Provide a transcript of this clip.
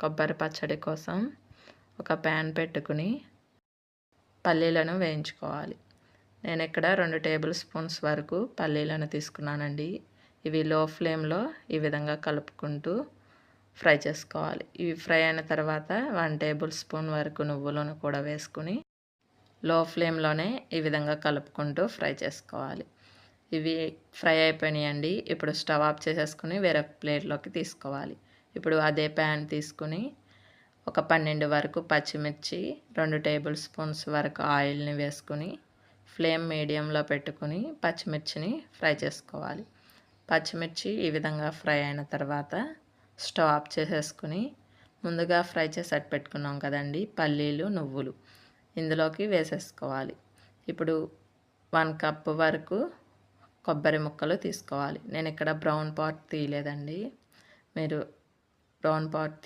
కొబ్బరి పచ్చడి కోసం ఒక ప్యాన్ పెట్టుకుని పల్లీలను వేయించుకోవాలి. నేను ఇక్కడ 2 టేబుల్ స్పూన్స్ వరకు పల్లీలను తీసుకున్నానండి. ఇవి లో ఫ్లేమ్లో ఈ విధంగా కలుపుకుంటూ ఫ్రై చేసుకోవాలి. ఇవి ఫ్రై అయిన తర్వాత 1 టేబుల్ స్పూన్ వరకు నువ్వులను కూడా వేసుకుని లో ఫ్లేమ్లోనే ఈ విధంగా కలుపుకుంటూ ఫ్రై చేసుకోవాలి. ఇవి ఫ్రై అయిపోయినాయండి. ఇప్పుడు స్టవ్ ఆఫ్ చేసేసుకుని వేరే ప్లేట్లోకి తీసుకోవాలి. ఇప్పుడు అదే ప్యాన్ తీసుకుని ఒక 12 వరకు పచ్చిమిర్చి, 2 టేబుల్ స్పూన్స్ వరకు ఆయిల్ని వేసుకుని ఫ్లేమ్ మీడియంలో పెట్టుకుని పచ్చిమిర్చిని ఫ్రై చేసుకోవాలి. పచ్చిమిర్చి ఈ విధంగా ఫ్రై అయిన తర్వాత స్టవ్ ఆఫ్ చేసేసుకుని ముందుగా ఫ్రై చేసి పెట్టుకున్నాం కదండి పల్లీలు, నువ్వులు ఇందులోకి వేసేసుకోవాలి. ఇప్పుడు 1 కప్ వరకు కొబ్బరి ముక్కలు తీసుకోవాలి. నేను ఇక్కడ బ్రౌన్ పార్ట్ తీయలేదండి. మీరు బ్రౌన్ పార్ట్